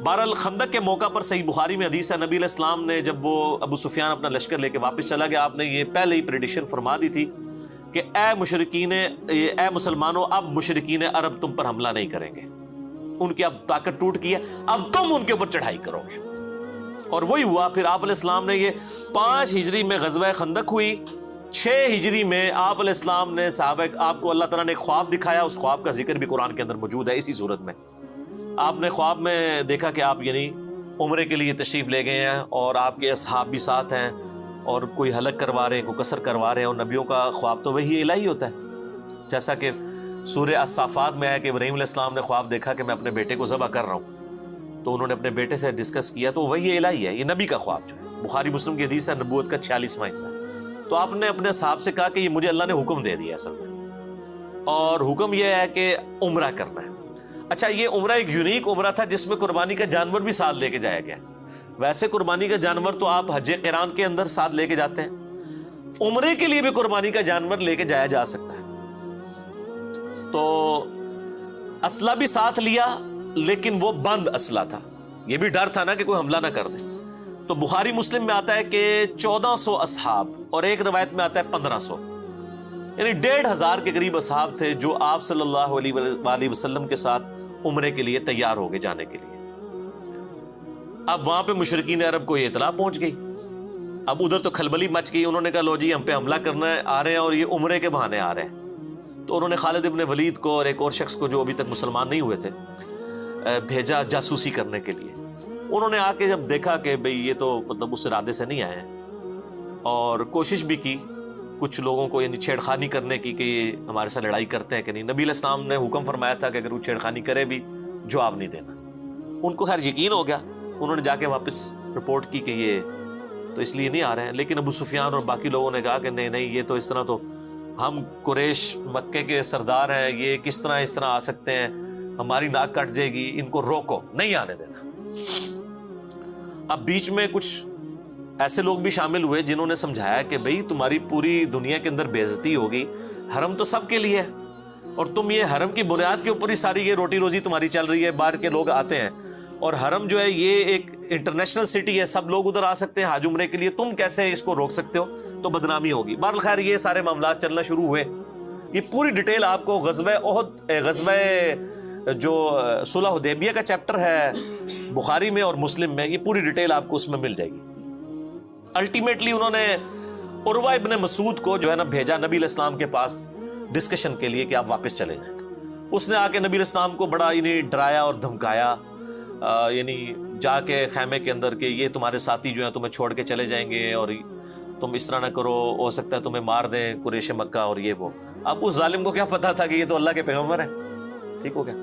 بہرحال خندق کے موقع پر صحیح بخاری میں حدیث ہے، نبی علیہ السلام نے جب وہ ابو سفیان اپنا لشکر لے کے واپس چلا گیا، آپ نے یہ پہلے ہی پریڈکشن فرما دی تھی کہ اے مسلمانوں، اب مشرکین عرب تم پر حملہ نہیں کریں گے، ان کی اب طاقت ٹوٹ گئی ہے، اب تم ان کے اوپر چڑھائی کرو گے۔ اور وہی ہوا۔ پھر آپ علیہ السلام نے یہ 5 ہجری میں غزوہ خندق ہوئی، 6 ہجری میں آپ علیہ السلام نے آپ کو اللہ تعالیٰ نے ایک خواب دکھایا، اس خواب کا ذکر بھی قرآن کے اندر موجود ہے۔ اسی صورت میں آپ نے خواب میں دیکھا کہ آپ یعنی عمرے کے لیے تشریف لے گئے ہیں اور آپ کے اصحاب بھی ساتھ ہیں، اور کوئی حلق کروا رہے ہیں، کوئی قصر کروا رہے ہیں، اور نبیوں کا خواب تو وہی الہی ہوتا ہے۔ جیسا کہ سورہ الصافات میں آیا کہ ابراہیم علیہ السلام نے خواب دیکھا کہ میں اپنے بیٹے کو ذبح کر رہا ہوں، تو انہوں نے اپنے بیٹے سے ڈسکس کیا، تو وہی الہی ہے، یہ نبی کا خواب جو ہے۔ بخاری مسلم کی حدیث ہے، نبوت کا 46واں حصہ۔ تو آپ نے اپنے صاحب سے کہا کہ یہ مجھے اللہ نے حکم دے دیا اصل میں، اور حکم یہ ہے کہ عمرہ کرنا ہے۔ اچھا، یہ عمرہ ایک یونیک عمرہ تھا جس میں قربانی کا جانور بھی ساتھ لے کے جایا گیا۔ ویسے قربانی کا جانور تو آپ حج قران کے اندر ساتھ لے کے جاتے ہیں، عمرے کے لیے بھی قربانی کا جانور لے کے جایا جا سکتا ہے۔ تو اسلحہ بھی ساتھ لیا، لیکن وہ بند اسلحہ تھا، یہ بھی ڈر تھا نا کہ کوئی حملہ نہ کر دے۔ تو بخاری مسلم میں آتا ہے کہ 1400 اصحاب، اور ایک روایت میں آتا ہے 1500، یعنی 1500 کے قریب اصحاب تھے جو آپ صلی اللہ علیہ وآلہ وسلم کے ساتھ عمرے کے لیے تیار ہو گئے جانے کے لیے۔ اب وہاں پہ مشرکین عرب کو یہ اطلاع پہنچ گئی، اب ادھر تو کھلبلی مچ گئی، انہوں نے کہا لو جی ہم پہ حملہ کرنا ہے، آ رہے ہیں، اور یہ عمرے کے بہانے آ رہے ہیں۔ تو انہوں نے خالد ابن ولید کو اور ایک اور شخص کو جو ابھی تک مسلمان نہیں ہوئے تھے بھیجا جاسوسی کرنے کے لیے۔ انہوں نے آ کے جب دیکھا کہ بھئی یہ تو مطلب اس ارادے سے نہیں آئے ہیں، اور کوشش بھی کی کچھ لوگوں کو یعنی چھیڑخانی کرنے کی کہ یہ ہمارے ساتھ لڑائی کرتے ہیں کہ نہیں۔ نبی علیہ السلام نے حکم فرمایا تھا کہ اگر وہ چھیڑخانی کرے بھی جواب نہیں دینا۔ ان کو خیر یقین ہو گیا، انہوں نے جا کے واپس رپورٹ کی کہ یہ تو اس لیے نہیں آ رہے ہیں۔ لیکن ابو سفیان اور باقی لوگوں نے کہا کہ نہیں یہ تو اس طرح تو ہم قریش مکے کے سردار ہیں، یہ کس طرح اس طرح آ سکتے ہیں، ہماری ناک کٹ جائے گی، ان کو روکو، نہیں آنے دینا۔ اب بیچ میں کچھ ایسے لوگ بھی شامل ہوئے جنہوں نے سمجھایا کہ بھئی تمہاری پوری دنیا کے اندر بے عزتی ہوگی، حرم تو سب کے لیے ہے، اور تم یہ حرم کی بنیاد کے اوپر ہی ساری یہ روٹی روزی تمہاری چل رہی ہے، باہر کے لوگ آتے ہیں، اور حرم جو ہے یہ ایک انٹرنیشنل سٹی ہے، سب لوگ ادھر آ سکتے ہیں حج عمرے کے لیے، تم کیسے اس کو روک سکتے ہو، تو بدنامی ہوگی۔ بہرحال خیر یہ سارے معاملات چلنا شروع ہوئے۔ یہ پوری ڈیٹیل آپ کو غزوہ جو صلح حدیبیہ کا چیپٹر ہے بخاری میں اور مسلم میں، یہ پوری ڈیٹیل آپ کو اس میں مل جائے گی۔ الٹیمیٹلی انہوں نے عروہ ابن مسعود کو جو ہے نا بھیجا نبی علیہ السلام کے پاس ڈسکشن کے لیے کہ آپ واپس چلے جائیں۔ اس نے آ کے نبی علیہ السلام کو بڑا یعنی ڈرایا اور دھمکایا، یعنی جا کے خیمے کے اندر کہ یہ تمہارے ساتھی جو ہیں تمہیں چھوڑ کے چلے جائیں گے، اور تم اس طرح نہ کرو، ہو سکتا ہے تمہیں مار دیں قریش مکہ، اور یہ وہ۔ اب اس ظالم کو کیا پتا تھا کہ یہ تو اللہ کے پیغمبر ہیں، ٹھیک ہو گیا۔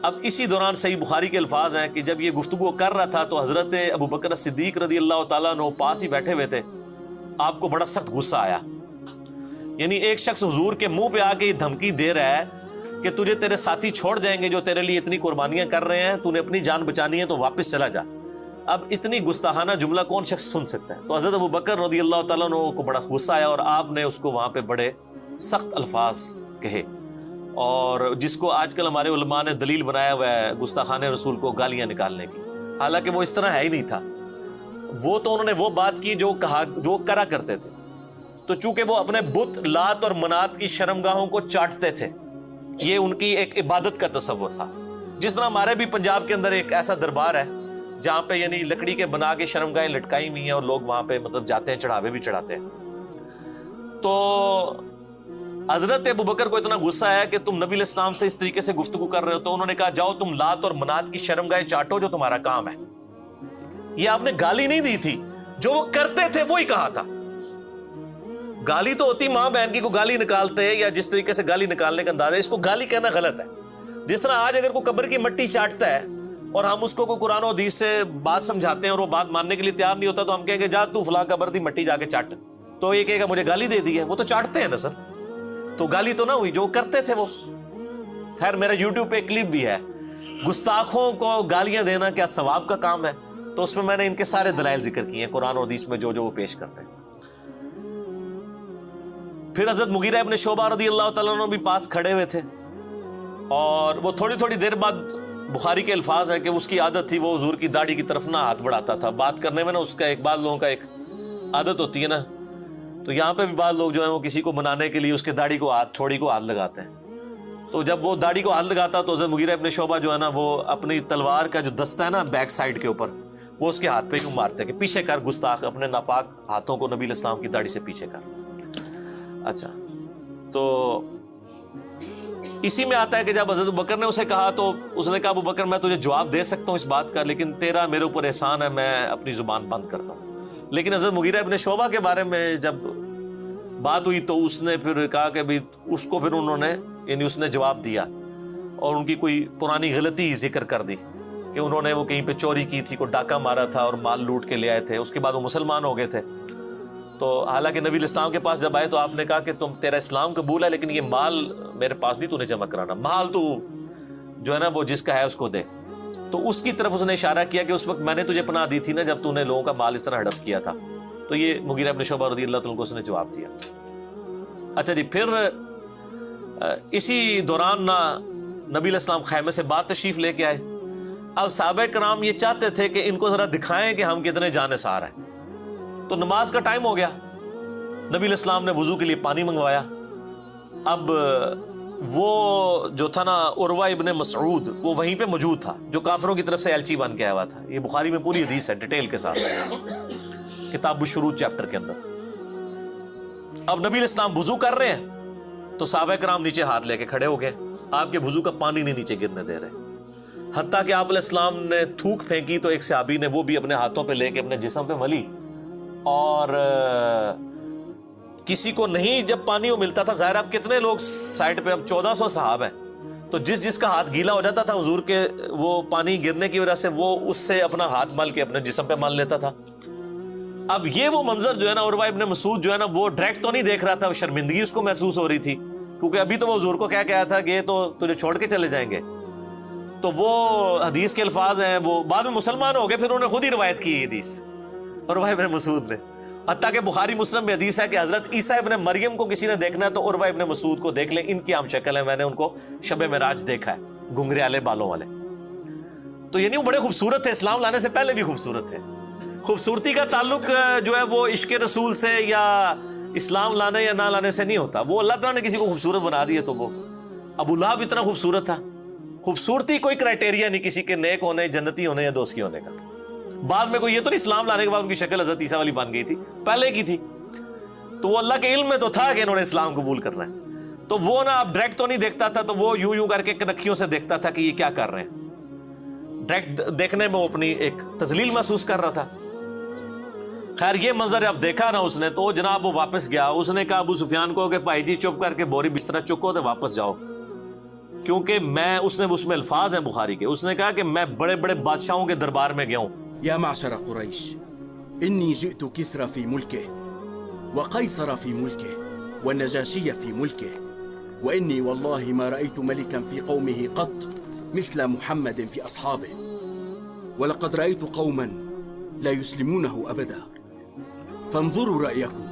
اب اسی دوران صحیح بخاری کے الفاظ ہیں کہ جب یہ گفتگو کر رہا تھا تو حضرت ابو بکر صدیق رضی اللہ تعالیٰ عنہ پاس ہی بیٹھے ہوئے تھے۔ آپ کو بڑا سخت غصہ آیا، یعنی ایک شخص حضور کے منہ پہ آ کے یہ دھمکی دے رہا ہے کہ تجھے تیرے ساتھی چھوڑ جائیں گے جو تیرے لیے اتنی قربانیاں کر رہے ہیں، تو نے اپنی جان بچانی ہے تو واپس چلا جا۔ اب اتنی گستاخانہ جملہ کون شخص سن سکتا ہے؟ تو حضرت ابو بکر رضی اللہ تعالیٰ عنہ کو بڑا غصہ آیا، اور آپ نے اس کو وہاں پہ بڑے سخت الفاظ کہے، اور جس کو آج کل ہمارے علماء نے دلیل بنایا ہوا ہے گستاخانہ رسول کو گالیاں نکالنے کی، حالانکہ وہ اس طرح ہے ہی نہیں تھا۔ وہ تو انہوں نے وہ بات کی جو کرا کرتے تھے، تو چونکہ وہ اپنے بت لات اور منات کی شرمگاہوں کو چاٹتے تھے، یہ ان کی ایک عبادت کا تصور تھا۔ جس طرح ہمارے بھی پنجاب کے اندر ایک ایسا دربار ہے جہاں پہ یعنی لکڑی کے بنا کے شرمگاہیں لٹکائی ہوئی ہیں، اور لوگ وہاں پہ مطلب جاتے ہیں، چڑھاوے بھی چڑھاتے ہیں۔ تو حضرت ابو بکر کو اتنا غصہ ہے کہ تم نبی علیہ السلام سے اس طریقے سے گفتگو کر رہے ہو، تو انہوں نے کہا جاؤ تم لات اور منات کی شرمگاہیں چاٹو، جو تمہارا کام ہے۔ یہ آپ نے گالی نہیں دی تھی، جو وہ کرتے تھے وہی کہا تھا۔ گالی تو ہوتی ماں بہن کی کو گالی نکالتے ہیں، یا جس طریقے سے گالی نکالنے کا انداز ہے، اس کو گالی کہنا غلط ہے۔ جس طرح آج اگر کوئی قبر کی مٹی چاٹتا ہے اور ہم اس کو کوئی قرآن و حدیث سے بات سمجھاتے ہیں اور وہ بات ماننے کے لیے تیار نہیں ہوتا، تو ہم کہیں گے جا تو فلاں قبر دی مٹی جا کے چاٹ، تو یہ کہے گا مجھے گالی دے دی ہے۔ وہ تو چاٹتے ہیں نا سر، تو گالی تو نہ ہوئی، جو کرتے تھے وہ۔ خیر میرا یوٹیوب پہ ایک کلپ بھی ہے، گستاخوں کو گالیاں دینا کیا ثواب کا کام ہے، تو اس میں نے ان کے سارے دلائل ذکر کیے ہیں قرآن اور حدیث میں جو وہ پیش کرتے ہیں۔ پھر حضرت مغیرہ ابن شعبہ رضی اللہ تعالیٰ عنہ بھی پاس کھڑے ہوئے تھے، اور وہ تھوڑی تھوڑی دیر بعد بخاری کے الفاظ ہیں کہ اس کی عادت تھی وہ حضور کی داڑھی کی طرف نہ ہاتھ بڑھاتا تھا بات کرنے میں نا، اس کا ایک بعض لوگوں کا ایک عادت ہوتی ہے نا، تو یہاں پہ بھی بعض لوگ جو ہیں وہ کسی کو منانے کے لیے اس کے داڑھی کو ہاتھ، تھوڑی کو ہاتھ لگاتے ہیں. تو جب وہ داڑھی کو ہاتھ لگاتا تو حضرت مغیرہ ابن شعبہ جو ہے نا وہ اپنی تلوار کا جو دستہ ہے نا بیک سائڈ کے اوپر، وہ اس کے ہاتھ پہ یوں مارتے کہ پیچھے کر گستاخ، اپنے ناپاک ہاتھوں کو نبی اسلام کی داڑھی سے پیچھے کر. اچھا، تو اسی میں آتا ہے کہ جب حضرت ابوبکر نے اسے کہا تو اس نے کہا ابوبکر میں تجھے جواب دے سکتا ہوں اس بات کا، لیکن تیرا میرے اوپر احسان ہے، میں اپنی زبان بند کرتا ہوں. لیکن حضرت مغیرہ ابن شعبہ کے بارے میں جب بات ہوئی تو اس نے پھر کہا کہ بھی اس کو پھر انہوں نے، یعنی اس نے جواب دیا اور ان کی کوئی پرانی غلطی ذکر کر دی کہ انہوں نے وہ کہیں پہ چوری کی تھی، کوئی ڈاکہ مارا تھا اور مال لوٹ کے لے آئے تھے. اس کے بعد وہ مسلمان ہو گئے تھے. تو حالانکہ نبی الاسلام کے پاس جب آئے تو آپ نے کہا کہ تیرا اسلام قبول ہے، لیکن یہ مال میرے پاس نہیں تو نے جمع کرانا، مال تو جو ہے نا وہ جس کا ہے اس کو دے. تو اس کی طرف اس نے اشارہ کیا کہ اس وقت میں نے تجھے پناہ دی تھی نا جب تو نے لوگوں کا مال اس طرح ہڑپ کیا تھا. تو یہ مغیرہ ابن شعبہ رضی اللہ تعالیٰ عنہ کو اس نے جواب دیا. اچھا جی، پھر اسی دوران نبی الاسلام خیمے سے باہر تشریف لے کے آئے. اب صحابہ کرام یہ چاہتے تھے کہ ان کو ذرا دکھائیں کہ ہم کتنے جانثار ہیں. تو نماز کا ٹائم ہو گیا، نبی الاسلام نے وضو کے لیے پانی منگوایا. اب وہ جو تھا نا عروہ ابن مسعود وہ وہیں پہ موجود تھا، جو کافروں کی طرف سے ایلچی بن کے آیا ہوا تھا. یہ بخاری میں پوری حدیث ہے ڈیٹیل کے ساتھ، کتاب الشروع چیپٹر کے اندر. اب نبی الاسلام وضو کر رہے ہیں تو صحابہ کرام نیچے ہاتھ لے کے کھڑے ہو گئے. آپ کے وضو کا پانی نہیں نیچے گرنے دے رہے. حتیٰ کہ آپ علیہ السلام نے تھوک پھینکی تو ایک صحابی نے وہ بھی اپنے ہاتھوں پہ لے کے اپنے جسم پہ ملی. اور کسی کو نہیں جب پانی وہ ملتا تھا، ظاہر آپ کتنے لوگ سائڈ پہ، اب 1400 صحاب ہیں، تو جس کا ہاتھ گیلا ہو جاتا تھا حضور کے وہ پانی گرنے کی وجہ سے وہ اس سے اپنا ہاتھ مل کے اپنے جسم پہ مل لیتا تھا. اب یہ وہ منظر جو ہے نا عروہ ابن مسعود جو ہے نا وہ ڈائریکٹ تو نہیں دیکھ رہا تھا، وہ شرمندگی اس کو محسوس ہو رہی تھی کیونکہ ابھی تو وہ حضور کو کیا کہا تھا کہ یہ تو تجھے چھوڑ کے چلے جائیں گے. تو وہ حدیث کے الفاظ ہیں، وہ بعد میں مسلمان ہو گئے، پھر انہوں نے خود ہی روایت کی یہ حدیث عروہ ابن مسعود نے. حتیٰ کہ بخاری مسلم میں حدیث ہے کہ حضرت عیسیٰ ابن مریم کو کسی نے دیکھنا ہے تو عروہ ابن مسعود کو دیکھ لیں، ان کی عام شکل ہے، میں نے ان کو شب معراج دیکھا ہے، گھنگریالے بالوں والے. تو یعنی وہ بڑے خوبصورت تھے، اسلام لانے سے پہلے بھی خوبصورت تھے. خوبصورتی کا تعلق جو ہے وہ عشق رسول سے یا اسلام لانے یا نہ لانے سے نہیں ہوتا. وہ اللہ تعالیٰ نے کسی کو خوبصورت بنا دیا تو وہ ابو لہب اتنا خوبصورت تھا. خوبصورتی کوئی کرائٹیریا نہیں کسی کے نیک ہونے، جنتی ہونے یا دوستی ہونے کا. بعد میں کوئی یہ تو نہیں اسلام لانے کے بعد ان کی شکل حضرت عیسیٰ والی بن گئی تھی، پہلے کی تھی. تو وہ اللہ کے علم میں تو تھا کہ انہوں نے اسلام قبول کرنا ہے. تو وہ نا اب ڈائریکٹ تو نہیں دیکھتا تھا، تو وہ یوں کر کے کنکھیوں سے دیکھتا تھا کہ یہ کیا کر رہے ہیں. ڈائریکٹ دیکھنے میں وہ اپنی ایک تذلیل محسوس کر رہا تھا. خیر یہ منظر اب دیکھا نا اس نے تو جناب وہ واپس گیا. اس نے کہا ابو سفیان کو کہ بھائی جی چپ کر کے بوری بستر چکو تو واپس جاؤ، کیونکہ اس میں الفاظ ہیں بخاری کے. اس نے کہا کہ میں بڑے بڑے بادشاہوں کے دربار میں گیا ہوں. يا معشر قريش إني جئت كسرى في ملكه وقيصر في ملكه والنجاشي في ملكه وإني والله ما رأيت ملكا في قومه قط مثل محمد في أصحابه ولقد رأيت قوما لا يسلمونه أبدا فانظروا رأيكم.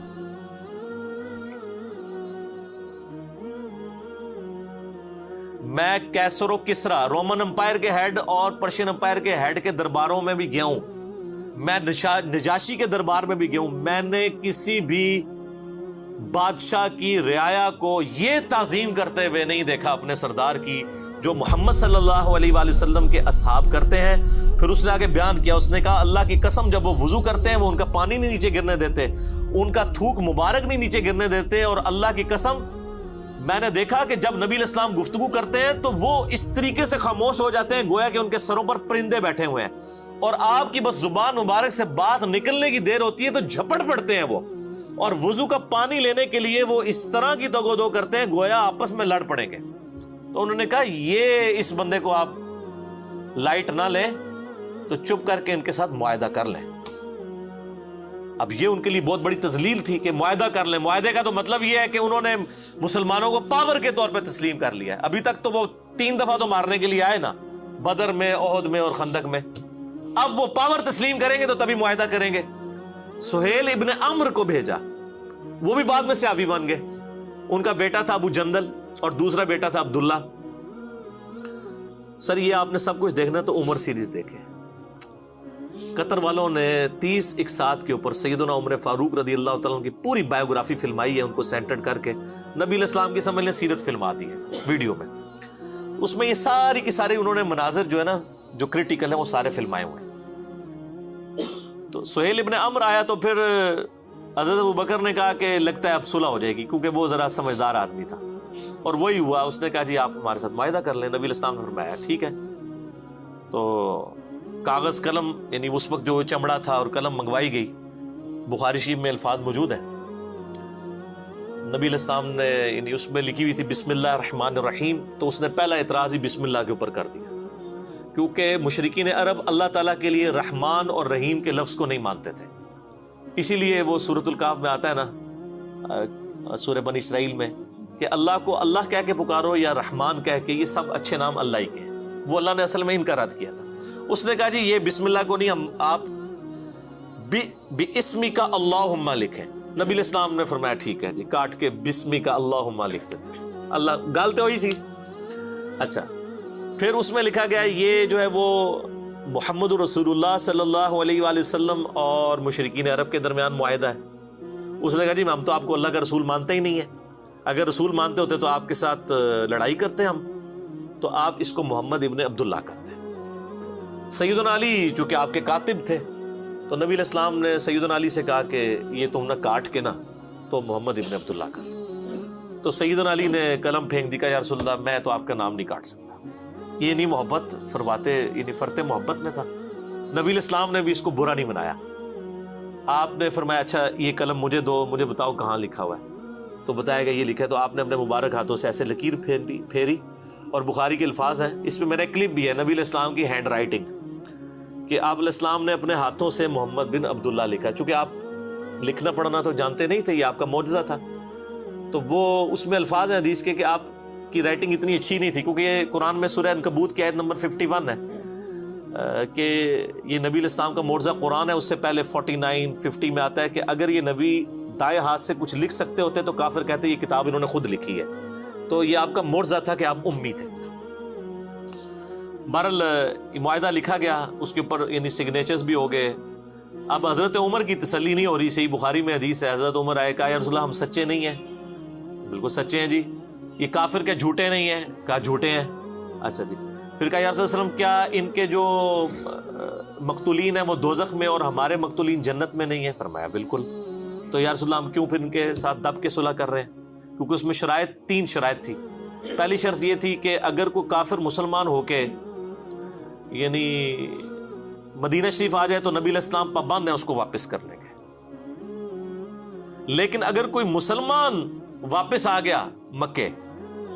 میں کیسر و کسرا رومن امپائر کے ہیڈ اور پرشین امپائر کے ہیڈ کے درباروں میں بھی گیا ہوں. میں نجاشی کے دربار میں بھی گیا ہوں. میں نے کسی بھی بادشاہ کی رعایا کو یہ تعظیم کرتے ہوئے نہیں دیکھا اپنے سردار کی جو محمد صلی اللہ علیہ وآلہ وسلم کے اصحاب کرتے ہیں. پھر اس نے آگے بیان کیا، اس نے کہا اللہ کی قسم جب وہ وضو کرتے ہیں وہ ان کا پانی نہیں نیچے گرنے دیتے، ان کا تھوک مبارک نہیں نیچے گرنے دیتے. اور اللہ کی قسم میں نے دیکھا کہ جب نبی الاسلام گفتگو کرتے ہیں تو وہ اس طریقے سے خاموش ہو جاتے ہیں گویا کہ ان کے سروں پر پرندے بیٹھے ہوئے ہیں، اور آپ کی بس زبان مبارک سے بات نکلنے کی دیر ہوتی ہے تو جھپٹ پڑتے ہیں وہ. اور وضو کا پانی لینے کے لیے وہ اس طرح کی دگ و دو کرتے ہیں گویا آپس میں لڑ پڑیں گے. تو انہوں نے کہا یہ اس بندے کو آپ لائٹ نہ لیں تو چپ کر کے ان کے ساتھ معاہدہ کر لیں. اب یہ ان کے لیے بہت بڑی تذلیل تھی کہ معاہدہ کر لیں. معاہدے کا تو مطلب یہ ہے کہ انہوں نے مسلمانوں کو پاور کے طور پہ تسلیم کر لیا. ابھی تک تو وہ 3 دفعہ تو مارنے کے لیے آئے نا، بدر میں، احد میں اور خندق میں. اب وہ پاور تسلیم کریں گے تو تبھی معاہدہ کریں گے. سہیل ابن عمرو کو بھیجا، وہ بھی بعد میں صحابی بن گئے. ان کا بیٹا تھا ابو جندل اور دوسرا بیٹا تھا عبداللہ. سر یہ آپ نے سب کچھ دیکھنا تو عمر سیریز دیکھے. قطر والوں نے 30 اقساط کے اوپر سیدنا عمر فاروق رضی اللہ تعالیٰ عنہ کی پوری بایوگرافی فلمائی ہے, ان کو سینٹرڈ کر کے نبی علیہ السلام کی سمجھ لیں سیرت فلم آتی ہے ویڈیو میں. اس میں یہ ساری کی ساری انہوں نے مناظر جو ہے نا جو کریٹیکل ہیں وہ سارے فلمائے ہوئے ہیں. تو سہیل ابن عمر آیا تو پھر حضرت ابوبکر نے کہا کہ لگتا ہے اب صلح ہو جائے گی, کیونکہ وہ ذرا سمجھدار آدمی تھا, اور وہی ہوا. اس نے کہا جی آپ ہمارے ساتھ معاہدہ کر لیں. نبی علیہ السلام نے فرمایا ٹھیک ہے. تو کاغذ قلم یعنی اس وقت جو چمڑا تھا اور قلم منگوائی گئی. بخاری شریف میں الفاظ موجود ہیں. نبی علیہ السلام نے یعنی اس میں لکھی ہوئی تھی بسم اللہ الرحمن الرحیم, تو اس نے پہلا اعتراض ہی بسم اللہ کے اوپر کر دیا, کیونکہ مشرکین عرب اللہ تعالیٰ کے لیے رحمان اور رحیم کے لفظ کو نہیں مانتے تھے. اسی لیے وہ سورۃ الکہف میں آتا ہے نا, سورہ بنی اسرائیل میں, کہ اللہ کو اللہ کہہ کے پکارو یا رحمان کہہ کے, یہ سب اچھے نام اللہ ہی کے ہیں. وہ اللہ نے اصل میں انکارات کیا تھا. اس نے کہا جی یہ بسم اللہ کو نہیں, ہم آپ بِاسْمِ کا اللہم لکھیں. نبی علیہ السلام نے فرمایا ٹھیک ہے جی, کاٹ کے بسمی کا اللہم لکھ دیتے. اللہ گالتے ہوئی سی. اچھا پھر اس میں لکھا گیا یہ جو ہے وہ محمد رسول اللہ صلی اللہ علیہ وآلہ وسلم اور مشرکین عرب کے درمیان معاہدہ ہے. اس نے کہا جی ہم تو آپ کو اللہ کا رسول مانتے ہی نہیں ہیں, اگر رسول مانتے ہوتے تو آپ کے ساتھ لڑائی کرتے ہم, تو آپ اس کو محمد ابن عبداللہ کرتے. سیدنا علی چونکہ آپ کے کاتب تھے, تو نبی علیہ السلام نے سیدنا علی سے کہا کہ یہ تم نہ کاٹ کے نا تو محمد ابن عبداللہ کرتے. تو سیدنا علی نے قلم پھینک دی, کہا یا رسول اللہ میں تو آپ کا نام نہیں کاٹ سکتا. یہ نہیں محبت فرماتے, یعنی فرتے محبت میں تھا. نبی علیہ السلام نے بھی اس کو برا نہیں منایا. آپ نے فرمایا اچھا یہ قلم مجھے دو, مجھے بتاؤ کہاں لکھا ہوا ہے. تو بتایا گیا یہ لکھا ہے. تو آپ نے اپنے مبارک ہاتھوں سے ایسے لکیر پھیری, اور بخاری کے الفاظ ہیں, اس میں میرا کلپ بھی ہے نبی علیہ السلام کی ہینڈ رائٹنگ, کہ آپ علیہ السلام نے اپنے ہاتھوں سے محمد بن عبداللہ لکھا. چونکہ آپ لکھنا پڑھنا تو جانتے نہیں تھے, یہ آپ کا معجزہ تھا. تو وہ اس میں الفاظ ہیں حدیث کے کہ آپ کی رائٹنگ اتنی اچھی نہیں تھی, کیونکہ یہ قرآن میں سورہ عنکبوت کی آیت نمبر 51 ہے کہ یہ نبی علیہ السلام کا معجزہ قرآن ہے. اس سے پہلے 49 50 میں آتا ہے کہ اگر یہ نبی دائیں ہاتھ سے کچھ لکھ سکتے ہوتے تو کافر کہتے یہ کتاب انہوں نے خود لکھی ہے. تو یہ آپ کا معجزہ تھا کہ آپ امی تھے. بہرحال معاہدہ لکھا گیا, اس کے اوپر یعنی سگنیچرز بھی ہو گئے. اب حضرت عمر کی تسلی نہیں ہو رہی. صحیح بخاری میں حدیث ہے, حضرت عمر آئے, کہا یا رسول اللہ ہم سچے نہیں ہیں. بالکل سچے ہیں جی. یہ کافر کے جھوٹے نہیں ہیں. کہا جھوٹے ہیں. اچھا جی. پھر کہا یا رسول اللہ وسلم کیا ان کے جو مقتولین ہیں وہ دوزخ میں اور ہمارے مقتولین جنت میں نہیں ہیں؟ فرمایا بالکل. تو یا رسول اللہ ہم کیوں پھر ان کے ساتھ دب کے صلح کر رہے ہیں؟ کیونکہ اس میں شرائط 3 شرائط تھی. پہلی شرط یہ تھی کہ اگر کوئی کافر مسلمان ہو کے یعنی مدینہ شریف آ جائے تو نبی علیہ السلام پابند ہیں اس کو واپس کرنے کے. لیکن اگر کوئی مسلمان واپس آ گیا مکے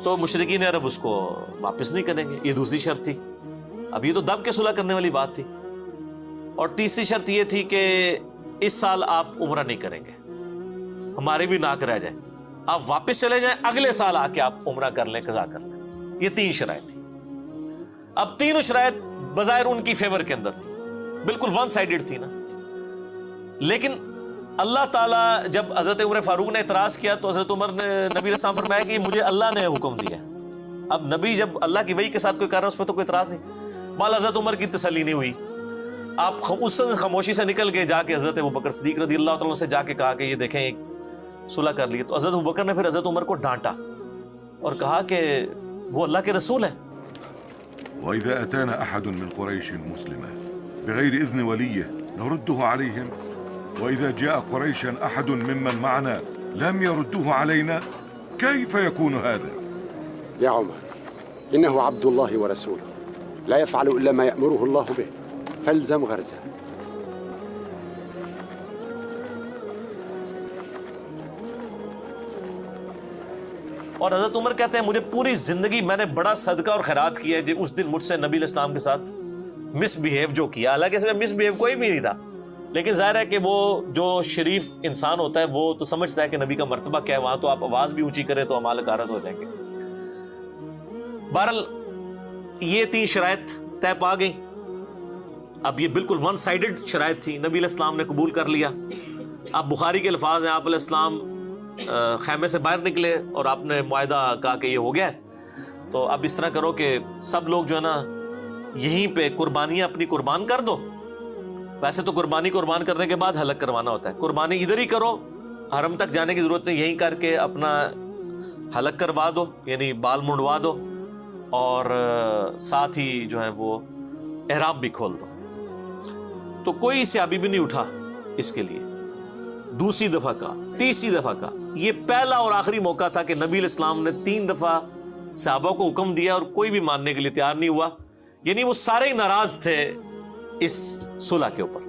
تو مشرکین عرب اس کو واپس نہیں کریں گے. یہ دوسری شرط تھی. اب یہ تو دب کے صلح کرنے والی بات تھی. اور تیسری شرط یہ تھی کہ اس سال آپ عمرہ نہیں کریں گے, ہمارے بھی ناک رہ جائے, آپ واپس چلے جائیں, اگلے سال آ کے آپ عمرہ کر لیں, قضا کر لیں. یہ 3 شرائط تھی. اب تینوں شرائط بظاہر ان کی فیور کے اندر تھی, بالکل ون سائیڈڈ تھی نا. لیکن اللہ تعالیٰ جب حضرت عمر فاروق نے اعتراض کیا تو حضرت عمر نے نبی علیہ السلام فرمایا کہ مجھے اللہ نے حکم دیا. اب نبی جب اللہ کی وحی کے ساتھ کوئی کر رہا ہے اس پہ تو کوئی اعتراض نہیں. مال حضرت عمر کی تسلی نہیں ہوئی. آپ اس سے خاموشی سے نکل کے جا کے حضرت ابوبکر صدیق رضی اللہ تعالیٰ سے جا کے کہا کہ یہ دیکھیں ایک صلح کر لی. تو حضرت ابوبکر نے پھر حضرت عمر کو ڈانٹا اور کہا کہ وہ اللہ کے رسول ہیں. وإذا أتانا أحد من قريش مسلما بغير إذن وليه نرده عليهم وإذا جاء قريشا أحد ممن معنا لم يرده علينا كيف يكون هذا؟ يا عمر إنه عبد الله ورسوله لا يفعل إلا ما يأمره الله به فالزم غرزه. اور حضرت عمر کہتے ہیں مجھے پوری زندگی میں نے بڑا صدقہ اور خیرات کیا ہے. اس دن مجھ سے نبی علیہ السلام کے ساتھ مس بیہیو جو کیا, حالانکہ اس میں مس بیہیو کوئی بھی نہیں تھا, لیکن ظاہر ہے کہ وہ جو شریف انسان ہوتا ہے وہ تو سمجھتا ہے کہ نبی کا مرتبہ کیا ہے, وہاں تو آپ آواز بھی اونچی کریں تو اعمال غارت ہو جائیں گے. بہرحال یہ 3 شرائط طے پا گئی. اب یہ بالکل ون سائیڈڈ شرائط تھی. نبی علیہ السلام نے قبول کر لیا. اب بخاری کے الفاظ ہیں, آپ علیہ السلام خیمے سے باہر نکلے اور آپ نے معاہدہ کہا کہ یہ ہو گیا ہے, تو اب اس طرح کرو کہ سب لوگ جو ہے نا یہیں پہ قربانیاں اپنی قربان کر دو. ویسے تو قربانی قربان کرنے کے بعد حلق کروانا ہوتا ہے, قربانی ادھر ہی کرو, حرم تک جانے کی ضرورت نہیں, یہیں کر کے اپنا حلق کروا دو, یعنی بال منڈوا دو, اور ساتھ ہی جو ہے وہ احرام بھی کھول دو. تو کوئی صحابی بھی نہیں اٹھا اس کے لیے. دوسری دفعہ کا, تیسری دفعہ کا, یہ پہلا اور آخری موقع تھا کہ نبی علیہ السلام نے 3 دفعہ صحابہ کو حکم دیا اور کوئی بھی ماننے کے لیے تیار نہیں ہوا. یعنی وہ سارے ہی ناراض تھے اس صلح کے اوپر.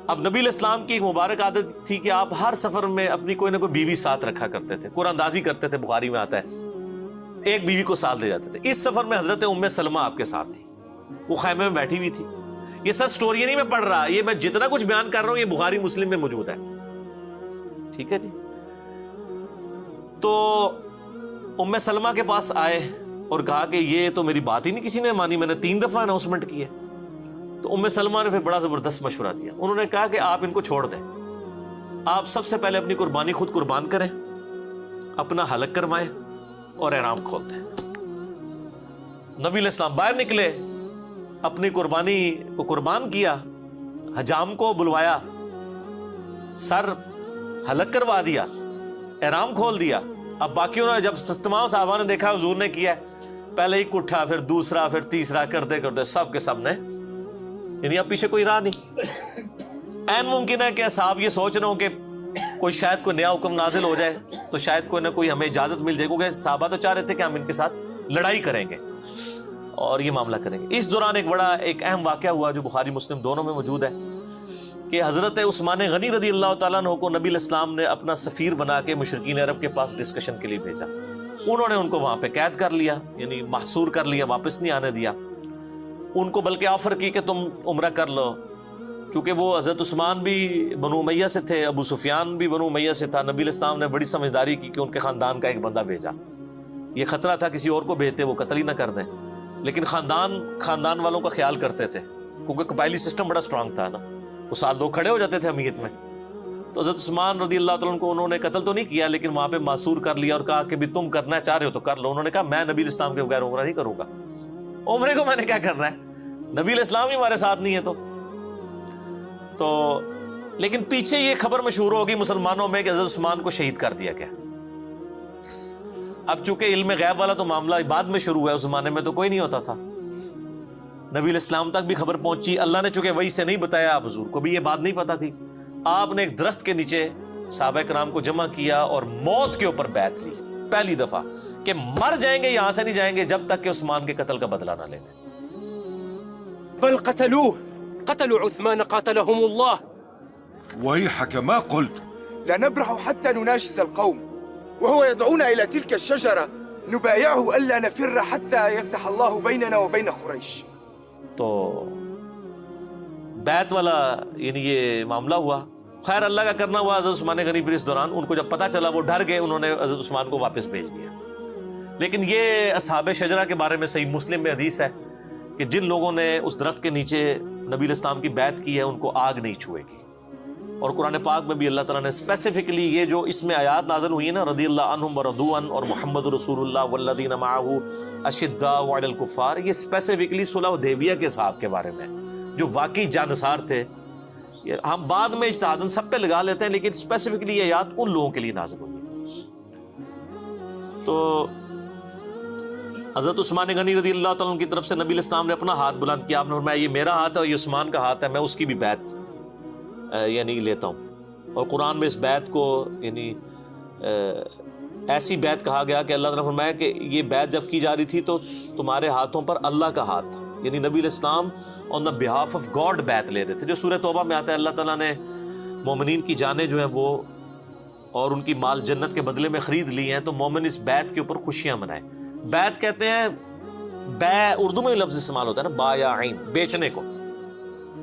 اب نبی علیہ السلام کی ایک مبارک عادت تھی کہ آپ ہر سفر میں اپنی کوئی نہ کوئی بیوی ساتھ رکھا کرتے تھے, قرآن اندازی کرتے تھے, بخاری میں آتا ہے ایک بیوی کو ساتھ لے جاتے تھے. اس سفر میں حضرت ام سلمہ آپ کے ساتھ تھی, وہ خیمے میں بیٹھی ہوئی تھی. یہ سب سٹوری نہیں میں پڑھ رہا, یہ میں جتنا کچھ بیان کر رہا ہوں یہ بخاری مسلم میں موجود ہے. ٹھیک ہے جی. تو ام سلمہ کے پاس آئے اور کہا کہ یہ تو میری بات ہی نہیں کسی نے مانی, میں نے 3 دفعہ اناؤنسمنٹ کی ہے. تو ام سلمہ نے پھر بڑا زبردست مشورہ دیا. انہوں نے کہا کہ آپ ان کو چھوڑ دیں, آپ سب سے پہلے اپنی قربانی خود قربان کریں, اپنا حلق کروائیں اور احرام کھول دیں. نبی علیہ السلام باہر نکلے, اپنی قربانی کو قربان کیا, حجام کو بلوایا, سر حلق کروا دیا, احرام کھول دیا. اب باقیوں نے جب تمام صحابہ نے دیکھا حضور نے کیا ہے, پہلے ایک اٹھا, پھر دوسرا, پھر تیسرا, کرتے کرتے سب کے سب نے, یعنی اب پیچھے کوئی راہ نہیں. این ممکن ہے کہ اصحاب یہ سوچ رہے ہوں کہ کوئی شاید کوئی نیا حکم نازل ہو جائے تو شاید کوئی نہ کوئی ہمیں اجازت مل جائے, کیونکہ صحابہ تو چاہ رہے تھے کہ ہم ان کے ساتھ لڑائی کریں گے اور یہ معاملہ کریں گے. اس دوران ایک اہم واقعہ ہوا جو بخاری مسلم دونوں میں موجود ہے کہ حضرت عثمان غنی رضی اللہ تعالیٰ عنہ کو نبی علیہ السلام نے اپنا سفیر بنا کے مشرکین عرب کے پاس ڈسکشن کے لیے بھیجا. انہوں نے ان کو وہاں پہ قید کر لیا, یعنی محصور کر لیا, واپس نہیں آنے دیا. ان کو بلکہ آفر کی کہ تم عمرہ کر لو, چونکہ وہ حضرت عثمان بھی بنو امیہ سے تھے, ابو سفیان بھی بنو امیہ سے تھا. نبی علیہ السلام نے بڑی سمجھداری کی کہ ان کے خاندان کا ایک بندہ بھیجا. یہ خطرہ تھا کسی اور کو بھیجتے وہ قتل ہی نہ کر دیں, لیکن خاندان والوں کا خیال کرتے تھے, کیونکہ قبائلی سسٹم بڑا سٹرانگ تھا نا, وہ سال 2 کھڑے ہو جاتے تھے امیت میں. تو حضرت عثمان رضی اللہ تعالیٰ عنہ کو انہوں نے قتل تو نہیں کیا, لیکن وہاں پہ معصور کر لیا اور کہا کہ بھی تم کرنا چاہ رہے ہو تو کر لو. انہوں نے کہا میں نبی علیہ السلام کے بغیر عمرہ نہیں کروں گا, عمرے کو میں نے کیا کرنا ہے, نبی علیہ السلام ہی ہمارے ساتھ نہیں ہے. تو لیکن پیچھے یہ خبر مشہور ہوگی مسلمانوں میں کہ حضرت عثمان کو شہید کر دیا گیا. اب چونکہ علم غیب والا تو معاملہ بعد میں شروع ہوا, اس زمانے میں تو کوئی نہیں ہوتا تھا. نبی علیہ السلام تک بھی خبر پہنچی, اللہ نے چونکہ وحی سے نہیں بتایا, آپ حضور کو بھی یہ بات نہیں پتا تھی. آپ نے ایک درخت کے نیچے صحابہ کرام کو جمع کیا اور موت کے اوپر بیعت لی پہلی دفعہ کہ مر جائیں گے, یہاں سے نہیں جائیں گے جب تک کہ عثمان کے قتل کا بدلہ نہ لیں. بل قتلوه, قتلوا عثمان قاتلهم الله. ويحك ما قلت. لا نبرح حتى نناشز القوم وهو يدعونا إلى تلك الشجرة نبايعه ألا نفر حتى يفتح الله بيننا وبين قريش. تو بیعت والا یعنی یہ معاملہ ہوا. خیر اللہ کا کرنا ہوا. حضرت عثمان غنی پھر اس دوران ان کو جب پتہ چلا وہ ڈر گئے, انہوں نے حضرت عثمان کو واپس بھیج دیا. لیکن یہ اصحاب شجرہ کے بارے میں صحیح مسلم میں حدیث ہے کہ جن لوگوں نے اس درخت کے نیچے نبی علیہ السلام کی بیعت کی ہے ان کو آگ نہیں چھوئے گی. اور قرآن پاک میں بھی اللہ تعالیٰ نے اسپیسیفکلی یہ جو اس میں آیات نازل ہوئی ہیں نا, رضی اللہ عنہم ورضوا عنہ اور محمد رسول اللہ والذین معہ اشداء علی الکفار, یہ اسپیسیفکلی صلح حدیبیہ کے صحاب کے بارے میں جو واقعی جانثار تھے. ہم بعد میں اجتہاداً سب پہ لگا لیتے ہیں, لیکن اسپیسیفکلی یہ آیات ان لوگوں کے لیے نازل ہوئی. تو حضرت عثمان غنی رضی اللہ تعالیٰ عنہ کی طرف سے نبی علیہ السلام نے اپنا ہاتھ بلند کیا. آپ نے فرمایا یہ میرا ہاتھ ہے اور یہ عثمان کا ہاتھ ہے, میں اس کی بھی بیعت یعنی لیتا ہوں. اور قرآن میں اس بیعت کو یعنی ایسی بیعت کہا گیا کہ اللہ تعالیٰ نے فرمایا کہ یہ بیعت جب کی جا رہی تھی تو تمہارے ہاتھوں پر اللہ کا ہاتھ تھا, یعنی نبی علیہ السلام آن دا بہاف آف گاڈ بیعت لے رہے تھے. جو سورہ توبہ میں آتا ہے اللہ تعالیٰ نے مومنین کی جانیں جو ہیں وہ اور ان کی مال جنت کے بدلے میں خرید لی ہیں, تو مومن اس بیعت کے اوپر خوشیاں منائیں. بیعت کہتے ہیں, بے اردو میں لفظ استعمال ہوتا ہے نا, با یا عین, بیچنے کو.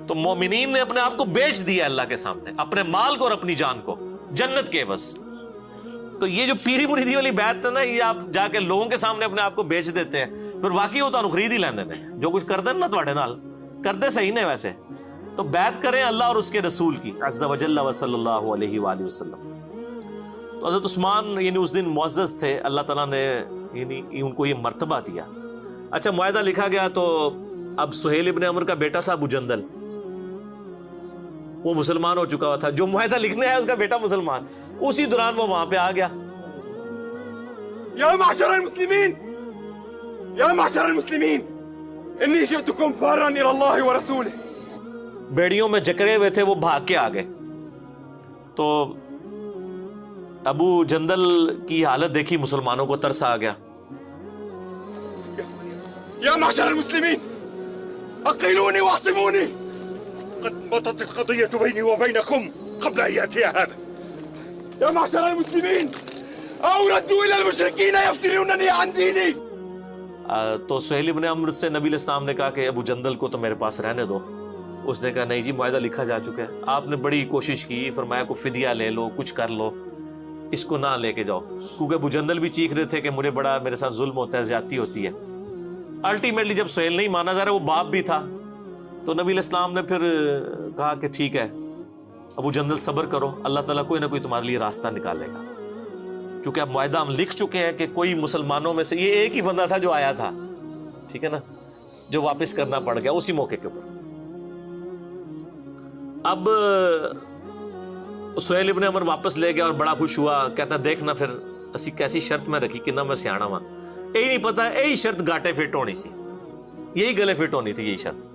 تو مومنین نے اپنے آپ کو بیچ دیا اللہ کے سامنے, اپنے مال کو اور اپنی جان کو جنت کے عوض. تو یہ جو پیری مریدی والی بیعت ہے نا, یہ آپ جا کے لوگوں کے سامنے اپنے آپ کو بیچ دیتے ہیں, پھر واقعی وہ تو خرید ہی لیندے نے جو کچھ کر دیں نا تواڈے نال, کرتے صحیح نے ویسے. تو بیعت کریں اللہ اور اس کے رسول کی عز وجل و صلی اللہ علیہ وآلہ وسلم. تو حضرت عثمان یعنی اس دن معزز تھے, اللہ تعالیٰ نے یعنی ان کو یہ مرتبہ دیا اچھا معاہدہ لکھا گیا تو اب سہیل ابن عمر کا بیٹا تھا ابو جندل، وہ مسلمان ہو چکا ہوا تھا، جو معاہدہ لکھنے ہے اس کا بیٹا مسلمان، اسی دوران وہ وہاں پہ آ گیا. يا معشر المسلمين يا معشر المسلمين إني جئتكم فارا إلى الله ورسوله. بیڑیوں میں جکڑے ہوئے تھے، وہ بھاگ کے آ گئے. تو ابو جندل کی حالت دیکھی مسلمانوں کو ترس آ گیا. يا معشر المسلمين أقيلوني واعصموني، قد مضت القضية بيني وبينكم قبل أن يأتي هذا. يا معشر المسلمين أو ردوا إلى المشركين يفتنونني عن ديني. تو سہیل ابن عمرو سے نبی علیہ السلام نے کہا کہ ابو جندل کو تو میرے پاس رہنے دو. اس نے کہا نہیں جی معاہدہ لکھا جا چکا ہے، آپ نے بڑی کوشش کی، فرمایا کو فدیہ لے لو، کچھ کر لو، اس کو نہ لے کے جاؤ. کیونکہ ابو جندل بھی چیخ رہے تھے کہ مجھے بڑا میرے ساتھ ظلم ہوتا ہے، زیادتی ہوتی ہے. الٹیمیٹلی جب سہیل نہیں مانا جا رہا، وہ باپ بھی تھا، تو نبی علیہ السلام نے پھر کہا کہ ٹھیک ہے ابو جندل صبر کرو، اللہ تعالیٰ کوئی نہ کوئی تمہارے لیے راستہ نکالے گا. چونکہ اب معاہدہ ہم لکھ چکے ہیں کہ کوئی مسلمانوں میں سے، یہ ایک ہی بندہ تھا جو آیا تھا، ٹھیک ہے نا، جو واپس کرنا پڑ گیا اسی موقع کے اوپر. اب سہیل ابن عمر واپس لے گیا اور بڑا خوش ہوا، کہتا دیکھنا پھر اسی کیسی شرط میں رکھی کہ نہ میں سیاਣਾ وا، یہی نہیں پتا یہی شرط گاٹے فٹ ہونی سی، یہی گلے فٹ ہونی تھی یہی شرط.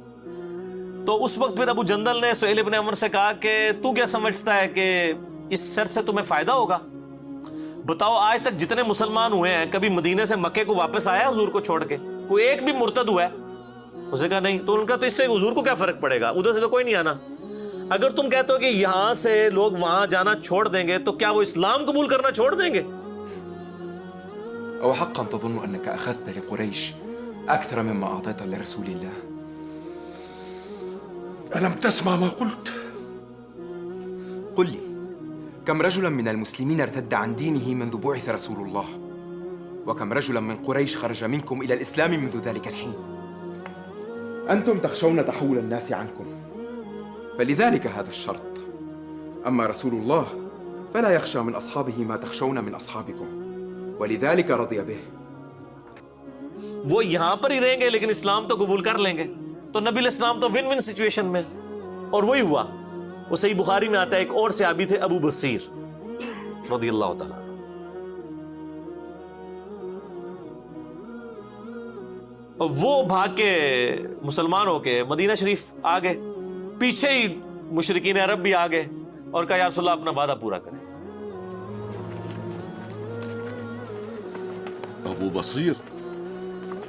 تو اس وقت پھر ابو جندل نے سہیل ابن عمر سے کہا کہ تو کیا سمجھتا ہے کہ اس شرط سے تمہیں فائدہ ہوگا؟ بتاؤ آج تک جتنے مسلمان ہوئے ہیں کبھی مدینے سے مکے کو واپس آیا حضور کو چھوڑ کے؟ کوئی ایک بھی مرتد ہوا ہے؟ اسے کہا نہیں. تو ان کا تو اس سے حضور کو کیا فرق پڑے گا، ادھر سے تو کوئی نہیں آنا. اگر تم کہتے ہو کہ یہاں سے لوگ وہاں جانا چھوڑ دیں گے تو کیا وہ اسلام قبول کرنا چھوڑ دیں گے؟ أو حقا تظن أنك أخذت لقريش أكثر مما أعطيت لرسول الله؟ ألم تسمع ما قلت؟ قل لي كم رجلا من المسلمين ارتد عن دينه منذ بعث رسول الله، وكم رجلا من قريش خرج منكم إلى الإسلام منذ ذلك الحين. أنتم تخشون تحول الناس عنكم، فلذلك هذا الشرط. أما رسول الله فلا يخشى من أصحابه ما تخشون من أصحابكم، ولذلك رضي به. وہ یہاں پر ہی رہیں گے لیکن اسلام تو قبول کر لیں گے. تو نبی علیہ السلام تو ون ون سچویشن میں، اور وہی ہوا. وہ صحیح بخاری میں آتا ہے، ایک اور صحابی تھے ابو بصیر رضی اللہ تعالیٰ. وہ بھاگ کے مسلمان ہو کے مدینہ شریف آ گئے، پیچھے ہی مشرکین عرب بھی آ گئے اور کہا یا رسول اللہ اپنا وعدہ پورا کریں. أبو بصير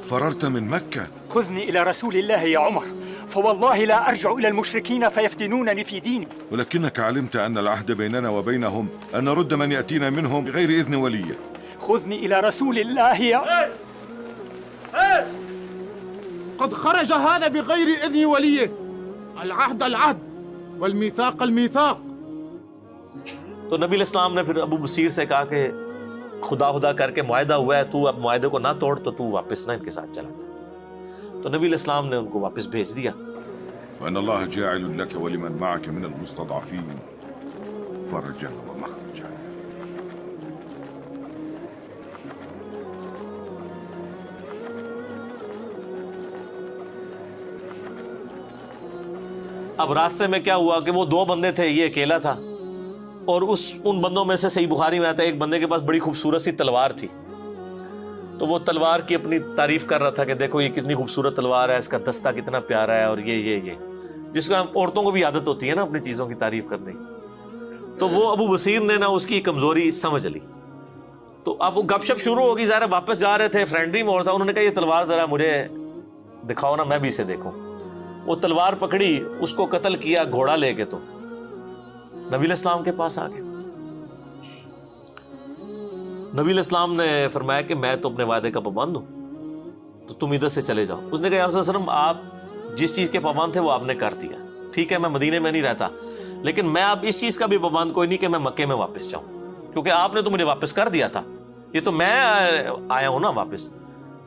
فررت من مكة. خذني إلى رسول الله يا عمر، فوالله لا أرجع إلى المشركين فيفتنونني في ديني. ولكنك علمت أن العهد بيننا وبينهم أن نرد من يأتينا منهم بغير إذن وليه. خذني إلى رسول الله يا قد خرج هذا بغير إذن وليه، العهد العهد والميثاق الميثاق. تو نبی علیہ السلام نے پھر ابو بصیر سے کہا کہ خدا کر کے معاہدہ ہوا ہے، تو اب معاہدے کو نہ توڑ، تو تو واپس نہ ان کے ساتھ چلا جا. تو نبی علیہ السلام نے ان کو واپس بھیج دیا. وأن الله جاعل لك ولمن معك من المستضعفين فرجا ومخرجا. اب راستے میں کیا ہوا کہ وہ دو بندے تھے، یہ اکیلا تھا، اور ان بندوں میں سے صحیح بخاری میں آتا ہے ایک بندے کے پاس بڑی خوبصورت سی تلوار تھی. تو وہ تلوار کی اپنی تعریف کر رہا تھا کہ دیکھو یہ کتنی خوبصورت تلوار ہے، اس کا دستہ کتنا پیارا ہے، اور یہ جس کا عورتوں کو بھی عادت ہوتی ہے نا اپنی چیزوں کی تعریف کرنے کی. تو وہ ابو بصیر نے نا اس کی کمزوری سمجھ لی. تو اب وہ گپ شپ شروع ہوگی، ظاہر واپس جا رہے تھے، فرینڈلی موڈ تھا. انہوں نے کہا یہ تلوار ذرا مجھے دکھاؤ نا، میں بھی اسے دیکھوں. وہ تلوار پکڑی، اس کو قتل کیا گھوڑا لے کے. تو نبی علیہ السلام کے پاس آ گئے. نبی علیہ السلام نے فرمایا کہ میں تو اپنے وعدے کا پابند ہوں، تو تم ادھر سے چلے جاؤ. اس نے کہا یا رسول اللہ آپ جس چیز کے پابند تھے وہ آپ نے کر دیا، ٹھیک ہے میں مدینے میں نہیں رہتا، لیکن میں اب اس چیز کا بھی پابند کوئی نہیں کہ میں مکے میں واپس جاؤں، کیونکہ آپ نے تو مجھے واپس کر دیا تھا، یہ تو میں آیا ہوں نا واپس،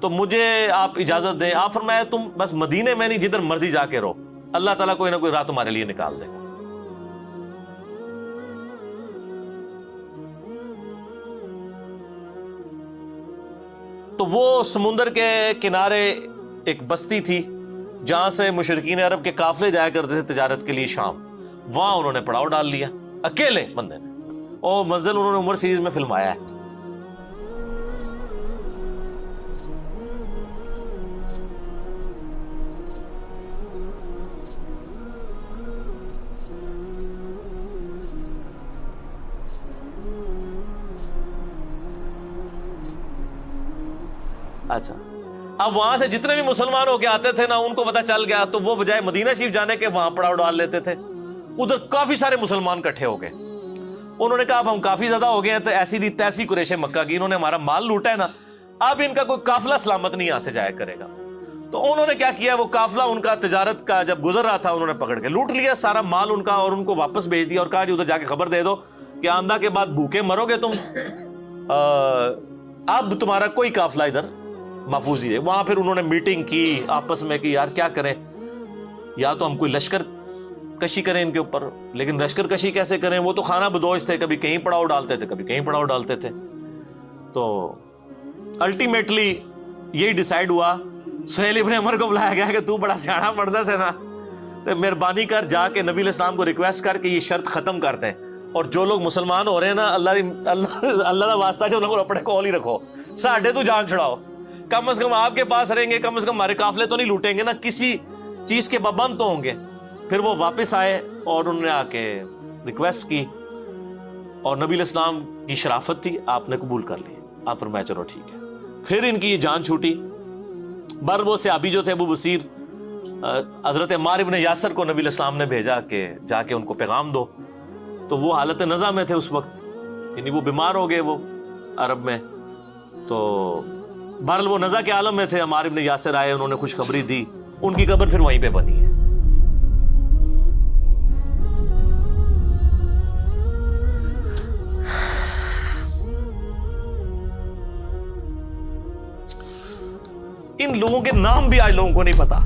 تو مجھے آپ اجازت دیں. آپ فرمایا تم بس مدینے میں نہیں، جدھر مرضی جا کے رہو، اللہ تعالیٰ کوئی نہ کوئی راہ تمہارے لیے نکال دے گا. تو وہ سمندر کے کنارے ایک بستی تھی جہاں سے مشرکین عرب کے قافلے جایا کرتے تھے تجارت کے لیے شام. وہاں انہوں نے پڑاؤ ڈال لیا اکیلے بندے نے. اور منزل انہوں نے عمر سیریز میں فلمایا ہے. اچھا اب وہاں سے جتنے بھی مسلمان ہو کے آتے تھے نا ان کو پتا چل گیا تو وہ بجائے مدینہ شریف جانے کے وہاں پڑاؤ ڈال لیتے تھے. ادھر کافی سارے مسلمان کٹھے ہو گئے. انہوں نے کہا اب ہم کافی زیادہ ہو گئے ہیں تو ایسی دی تیسی قریش مکہ کی انہوں نے ہمارا مال لوٹا ہے نا, اب ان کا کوئی قافلہ سلامت نہیں یہاں سے جایا کرے گا. تو انہوں نے کیا کیا, وہ قافلہ ان کا تجارت کا جب گزر رہا تھا انہوں نے پکڑ کے لوٹ لیا سارا مال ان کا اور ان کو واپس بھیج دیا اور کہا جی ادھر جا کے خبر دے دو کہ آندھا کے بعد بھوکے مرو گے تم, اب تمہارا کوئی قافلہ ادھر محفوظ نہیں ہے. وہاں پھر انہوں نے میٹنگ کی آپس میں کہ یار کیا کریں, یا تو ہم کوئی لشکر کشی کریں ان کے اوپر, لیکن لشکر کشی کیسے کریں, وہ تو خانہ بدوش تھے, کبھی کہیں پڑاؤ ڈالتے تھے کبھی کہیں پڑاؤ ڈالتے تھے. تو الٹیمیٹلی یہی ڈیسائیڈ ہوا, سہیل ابن عمر کو بلایا گیا کہ تو بڑا سیاڑا مردس ہے نا, تو مہربانی کر جا کے نبی علیہ السلام کو ریکویسٹ کر کے یہ شرط ختم کر دیں, اور جو لوگ مسلمان ہو رہے ہیں نا اللہ کا واسطہ جو انہوں کو اپنے کول ہی رکھو, ساڈے تو جان چھڑاؤ, کم از کم آپ کے پاس رہیں گے, کم از کم ہمارے قافلے تو نہیں لوٹیں گے نا, کسی چیز کے پابند تو ہوں گے. پھر وہ واپس آئے اور انہوں نے آ کے ریکویسٹ کی اور نبی علیہ السلام کی شرافت تھی, آپ نے قبول کر لی. آپ فرمایا چلو ٹھیک ہے. پھر ان کی یہ جان چھوٹی. بر وہ صحابی جو تھے ابو بصیر, حضرت عمار ابن یاسر کو نبی علیہ السلام نے بھیجا کہ جا کے ان کو پیغام دو. تو وہ حالت نزع میں تھے اس وقت, یعنی وہ بیمار ہو گئے وہ عرب میں. تو بہرحال وہ نزع کے عالم میں تھے. عمار ابن یاسر آئے, انہوں نے خوشخبری دی, ان کی قبر پھر وہیں پہ بنی ہے. ان لوگوں کے نام بھی آج لوگوں کو نہیں پتا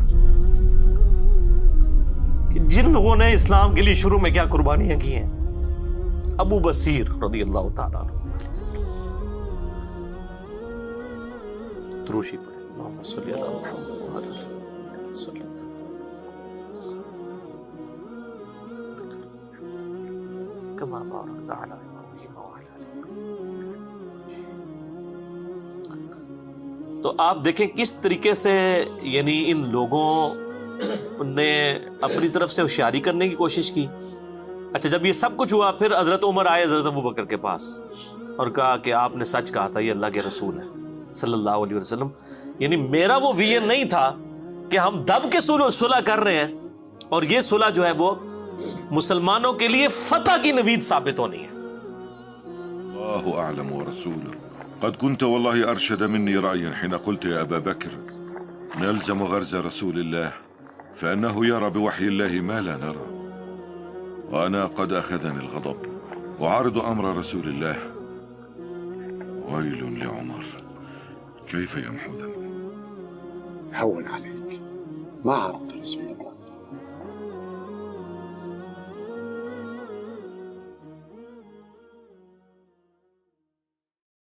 کہ جن لوگوں نے اسلام کے لیے شروع میں کیا قربانیاں کی ہیں. ابو بصیر رضی اللہ تعالیٰ عنہ. دروشی پڑھیں, اللہم صلی علی محمد صلی اللہ کما بارکت علی ابراہیم وعلی آل ابراہیم. تو آپ دیکھیں کس طریقے سے یعنی ان لوگوں نے اپنی طرف سے ہوشیاری کرنے کی کوشش کی. اچھا جب یہ سب کچھ ہوا پھر حضرت عمر آئے حضرت ابوبکر کے پاس اور کہا کہ آپ نے سچ کہا تھا, یہ اللہ کے رسول ہے صلی اللہ علیہ وسلم. یعنی میرا وہ ویژن نہیں تھا کہ ہم دب کے صلح کر رہے ہیں, اور یہ صلح جو ہے وہ مسلمانوں کے لیے فتح کی نوید ثابت ہونی ہے. اللہ اعلم ورسوله قد كنت والله ارشد مني رأيا حين قلت يا ابا بكر نلزم غرز رسول الله فانه يرى بوحي الله ما لا نرى, وانا قد اخذني الغضب وعارض امر رسول الله. ويل لعمر كيف يمحو ذنبه. هون عليك, ما عرضت رسول الله